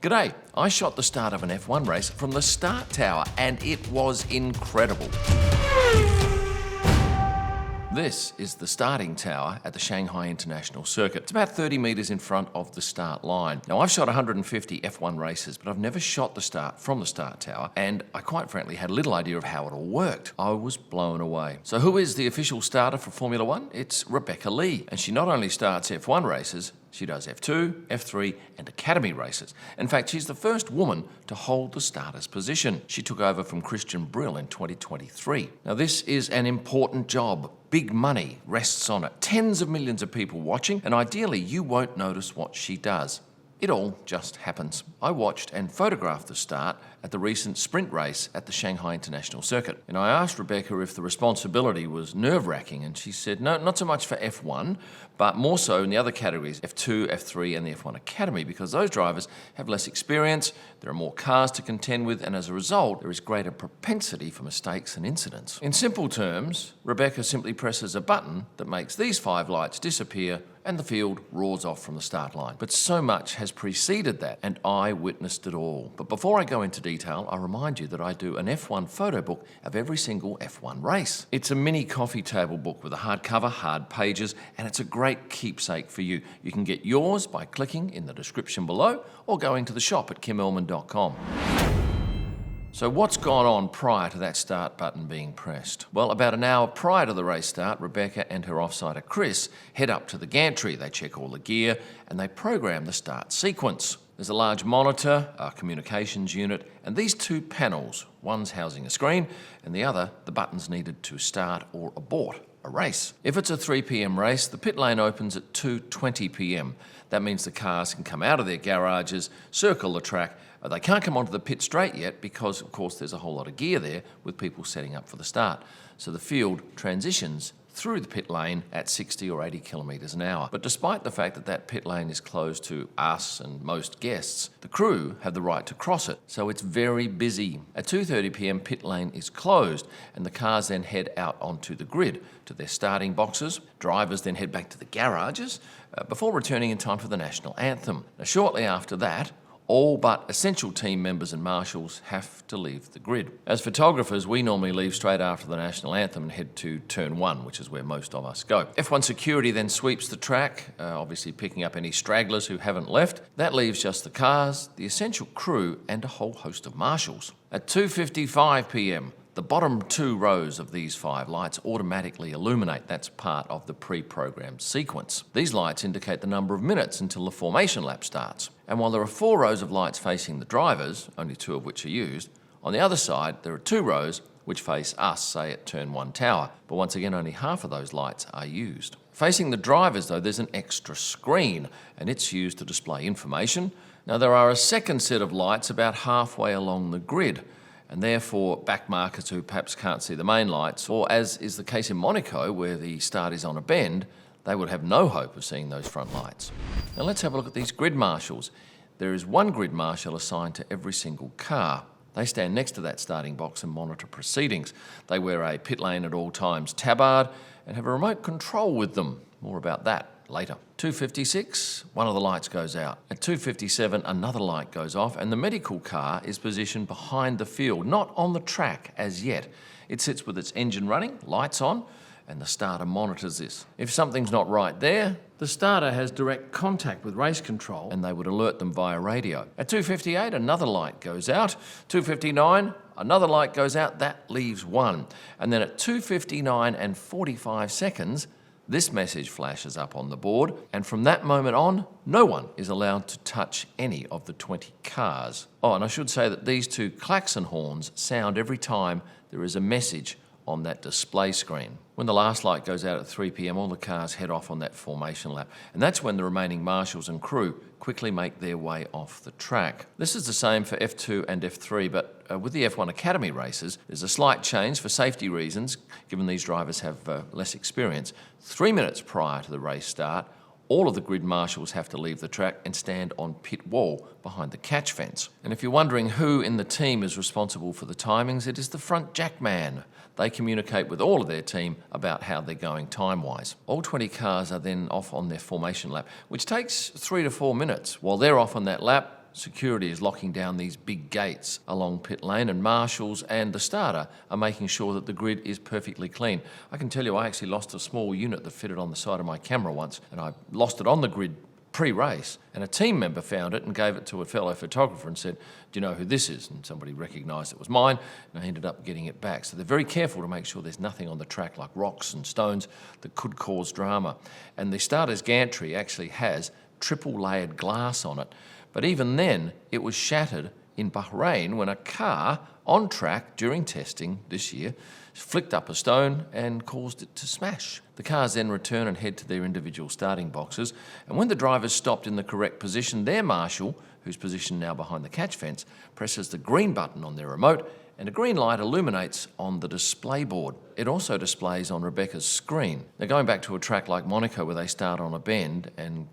G'day, I shot the start of an F1 race from the start tower and it was incredible. This is the starting tower at the Shanghai International Circuit. It's about 30 metres in front of the start line. Now, I've shot 150 F1 races, but I've never shot the start from the start tower, and I quite frankly had little idea of how it all worked. I was blown away. So who is the official starter for Formula One? It's Rebecca Lee, and she not only starts F1 races, she does F2, F3 and Academy races. In fact, she's the first woman to hold the starter's position. She took over from Christian Brill in 2023. Now, this is an important job. Big money rests on it. Tens of millions of people watching, and ideally you won't notice what she does. It all just happens. I watched and photographed the start at the recent sprint race at the Shanghai International Circuit. And I asked Rebecca if the responsibility was nerve-wracking, and she said, no, not so much for F1, but more so in the other categories, F2, F3 and the F1 Academy, because those drivers have less experience, there are more cars to contend with, and as a result, there is greater propensity for mistakes and incidents. In simple terms, Rebecca simply presses a button that makes these 5 lights disappear and the field roars off from the start line. But so much has preceded that, and I witnessed it all. But before I go into detail, I remind you that I do an F1 photo book of every single F1 race. It's a mini coffee table book with a hardcover, hard pages, and it's a great keepsake for you. You can get yours by clicking in the description below or going to the shop at kimellman.com. So what's gone on prior to that start button being pressed? Well, about an hour prior to the race start, Rebecca and her offsider Chris head up to the gantry. They check all the gear and they program the start sequence. There's a large monitor, a communications unit, and these 2 panels, one's housing a screen and the other the buttons needed to start or abort a race. If it's a 3 p.m. race, the pit lane opens at 2:20 p.m. That means the cars can come out of their garages, circle the track. They can't come onto the pit straight yet because, of course, there's a whole lot of gear there with people setting up for the start. So the field transitions through the pit lane at 60 or 80 kilometres an hour. But despite the fact that that pit lane is closed to us and most guests, the crew have the right to cross it. So it's very busy. At 2:30 p.m, pit lane is closed and the cars then head out onto the grid to their starting boxes. Drivers then head back to the garages before returning in time for the national anthem. Now, shortly after that, all but essential team members and marshals have to leave the grid. As photographers, we normally leave straight after the national anthem and head to turn 1, which is where most of us go. F1 security then sweeps the track, obviously picking up any stragglers who haven't left. That leaves just the cars, the essential crew, and a whole host of marshals. At 2:55 p.m, the bottom 2 rows of these 5 lights automatically illuminate. That's part of the pre-programmed sequence. These lights indicate the number of minutes until the formation lap starts. And while there are 4 rows of lights facing the drivers, only 2 of which are used, on the other side there are 2 rows which face us, say at turn 1 tower. But once again, only half of those lights are used. Facing the drivers though, there's an extra screen and it's used to display information. Now there are a second set of lights about halfway along the grid, and therefore back markers who perhaps can't see the main lights, or as is the case in Monaco where the start is on a bend, they would have no hope of seeing those front lights. Now let's have a look at these grid marshals. There is 1 grid marshal assigned to every single car. They stand next to that starting box and monitor proceedings. They wear a pit lane at all times tabard and have a remote control with them. More about that later. 2:56, one of the lights goes out. At 2:57, another light goes off and the medical car is positioned behind the field, not on the track as yet. It sits with its engine running, lights on, and the starter monitors this. If something's not right there, the starter has direct contact with race control and they would alert them via radio. At 2:58, another light goes out. 2:59, another light goes out, that leaves 1. And then at 2:59 and 45 seconds, this message flashes up on the board, and from that moment on, no one is allowed to touch any of the 20 cars. Oh, and I should say that these 2 klaxon horns sound every time there is a message on that display screen. When the last light goes out at 3 p.m, all the cars head off on that formation lap, and that's when the remaining marshals and crew quickly make their way off the track. This is the same for F2 and F3, but with the F1 Academy races, there's a slight change for safety reasons, given these drivers have less experience. 3 minutes prior to the race start, all of the grid marshals have to leave the track and stand on pit wall behind the catch fence. And if you're wondering who in the team is responsible for the timings, it is the front jackman. They communicate with all of their team about how they're going time-wise. All 20 cars are then off on their formation lap, which takes 3 to 4 minutes. While they're off on that lap, Security is locking down these big gates along pit lane, and marshals and the starter are making sure that the grid is perfectly clean. I can tell you I actually lost a small unit that fitted on the side of my camera once, and I lost it on the grid pre-race, and a team member found it and gave it to a fellow photographer and said, "Do you know who this is?" And somebody recognised it was mine, and I ended up getting it back. So they're very careful to make sure there's nothing on the track like rocks and stones that could cause drama. And the starter's gantry actually has triple layered glass on it, but even then it was shattered in Bahrain when a car on track during testing this year flicked up a stone and caused it to smash. The cars then return and head to their individual starting boxes, and when the drivers stopped in the correct position, their marshal, who's positioned now behind the catch fence, presses the green button on their remote and a green light illuminates on the display board. It also displays on Rebecca's screen. Now, going back to a track like Monaco where they start on a bend and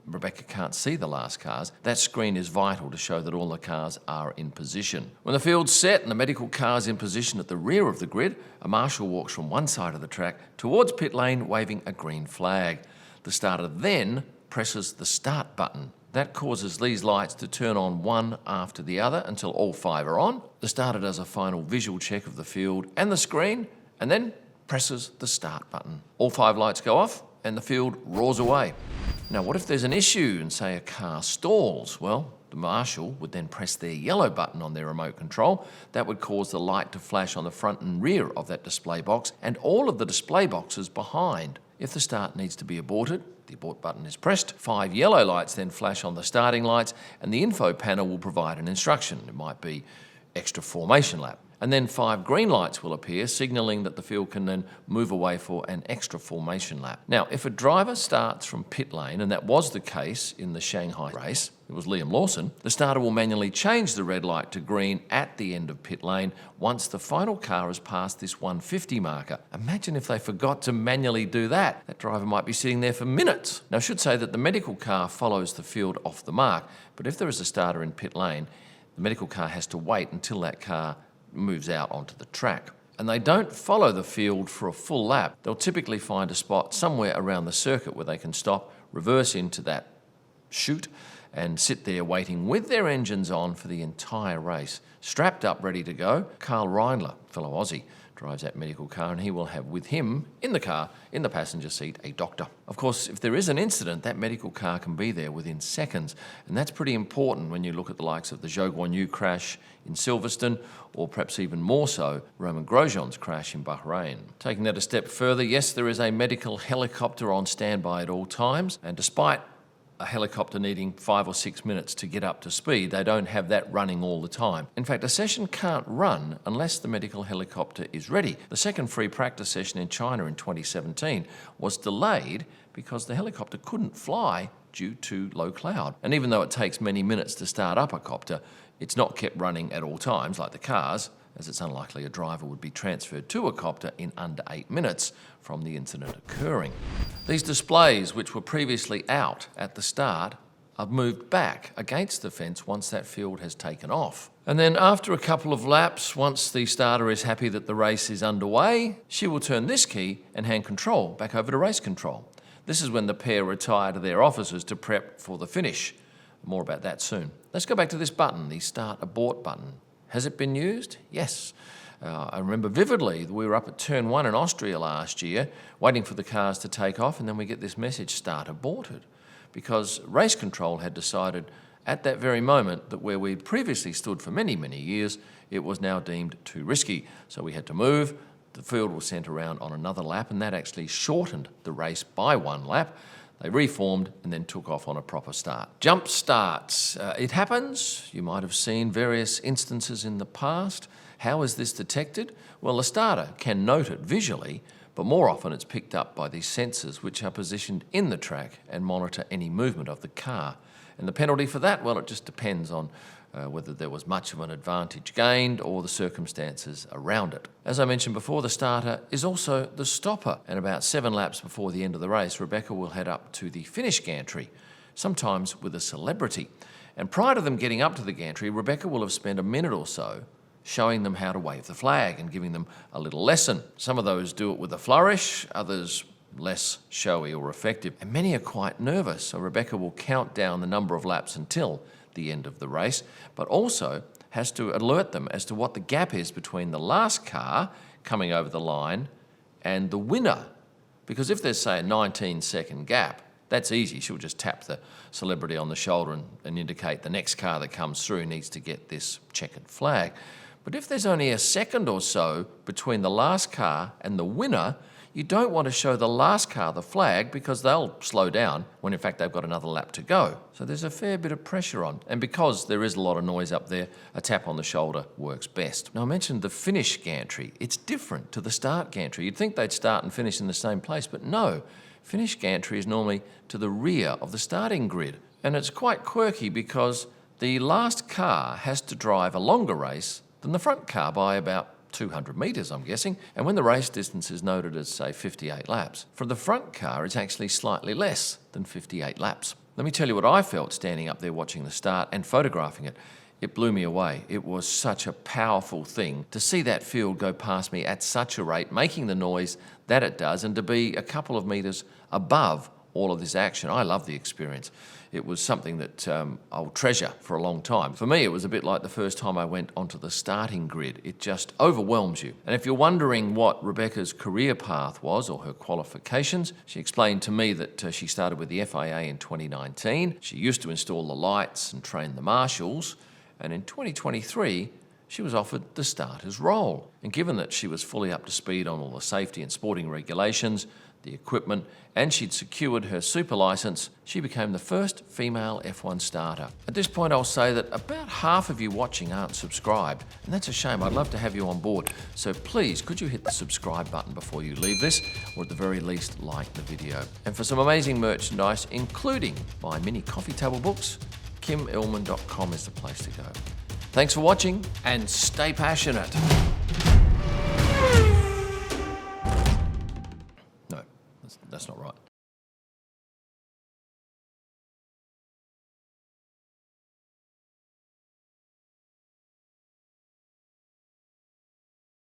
Rebecca can't see the last cars, that screen is vital to show that all the cars are in position. When the field's set and the medical car's in position at the rear of the grid, a marshal walks from one side of the track towards pit lane waving a green flag. The starter then presses the start button. That causes these lights to turn on one after the other until all 5 are on. The starter does a final visual check of the field and the screen and then presses the start button. All 5 lights go off and the field roars away. Now, what if there's an issue and, say, a car stalls? Well, the marshal would then press their yellow button on their remote control. That would cause the light to flash on the front and rear of that display box and all of the display boxes behind. If the start needs to be aborted, the abort button is pressed. 5 yellow lights then flash on the starting lights, and the info panel will provide an instruction. It might be extra formation lap. And then 5 green lights will appear, signalling that the field can then move away for an extra formation lap. Now, if a driver starts from pit lane, and that was the case in the Shanghai race, it was Liam Lawson, the starter will manually change the red light to green at the end of pit lane once the final car has passed this 150 marker. Imagine if they forgot to manually do that. That driver might be sitting there for minutes. Now, I should say that the medical car follows the field off the mark, but if there is a starter in pit lane, the medical car has to wait until that car moves out onto the track. And they don't follow the field for a full lap. They'll typically find a spot somewhere around the circuit where they can stop, reverse into that chute, and sit there waiting with their engines on for the entire race. Strapped up, ready to go, Carl Reindler, fellow Aussie, drives that medical car, and he will have with him in the car, in the passenger seat, a doctor. Of course, if there is an incident, that medical car can be there within seconds, and that's pretty important when you look at the likes of the Zhou Guanyu crash in Silverstone, or perhaps even more so, Roman Grosjean's crash in Bahrain. Taking that a step further, yes, there is a medical helicopter on standby at all times, and despite a helicopter needing 5 or 6 minutes to get up to speed, they don't have that running all the time. In fact, a session can't run unless the medical helicopter is ready. The second free practice session in China in 2017 was delayed because the helicopter couldn't fly due to low cloud. And even though it takes many minutes to start up a copter, it's not kept running at all times like the cars, as it's unlikely a driver would be transferred to a copter in under 8 minutes from the incident occurring. These displays, which were previously out at the start, are moved back against the fence once that field has taken off. And then after a couple of laps, once the starter is happy that the race is underway, she will turn this key and hand control back over to race control. This is when the pair retire to their offices to prep for the finish. More about that soon. Let's go back to this button, the Start Abort button. Has it been used? Yes. I remember vividly we were up at Turn 1 in Austria last year, waiting for the cars to take off, and then we get this message, Start Aborted, because race control had decided at that very moment that where we'd previously stood for many, many years, it was now deemed too risky. So we had to move. The field was sent around on another lap, and that actually shortened the race by 1 lap. They reformed and then took off on a proper start. Jump starts. It happens. You might have seen various instances in the past. How is this detected? Well, the starter can note it visually, but more often it's picked up by these sensors which are positioned in the track and monitor any movement of the car. And the penalty for that? Well, it just depends on whether there was much of an advantage gained or the circumstances around it. As I mentioned before, the starter is also the stopper, and about 7 laps before the end of the race, Rebecca will head up to the finish gantry, sometimes with a celebrity. And prior to them getting up to the gantry, Rebecca will have spent a minute or so showing them how to wave the flag and giving them a little lesson. Some of those do it with a flourish, others less showy or effective, and many are quite nervous, so Rebecca will count down the number of laps until the the end of the race, but also has to alert them as to what the gap is between the last car coming over the line and the winner. Because if there's, say, a 19-second gap, that's easy. She'll just tap the celebrity on the shoulder and indicate the next car that comes through needs to get this checkered flag. But if there's only a second or so between the last car and the winner, you don't want to show the last car the flag because they'll slow down when in fact they've got another lap to go. So there's a fair bit of pressure on. And because there is a lot of noise up there, a tap on the shoulder works best. Now I mentioned the finish gantry. It's different to the start gantry. You'd think they'd start and finish in the same place, but no. Finish gantry is normally to the rear of the starting grid. And it's quite quirky because the last car has to drive a longer race than the front car by about 200 metres, I'm guessing, and when the race distance is noted as, say, 58 laps, for the front car it's actually slightly less than 58 laps. Let me tell you what I felt standing up there watching the start and photographing it. It blew me away. It was such a powerful thing to see that field go past me at such a rate, making the noise that it does, and to be a couple of metres above all of this action. I love the experience. It was something that I'll treasure for a long time. For me, it was a bit like the first time I went onto the starting grid. It just overwhelms you. And if you're wondering what Rebecca's career path was or her qualifications, she explained to me that she started with the FIA in 2019. She used to install the lights and train the marshals. And in 2023, she was offered the starter's role. And given that she was fully up to speed on all the safety and sporting regulations, the equipment, and she'd secured her super license, she became the first female F1 starter. At this point, I'll say that about half of you watching aren't subscribed, and that's a shame. I'd love to have you on board. So please, could you hit the subscribe button before you leave this, or at the very least, like the video. And for some amazing merchandise, including my mini coffee table books, kimillman.com is the place to go. Thanks for watching, and stay passionate.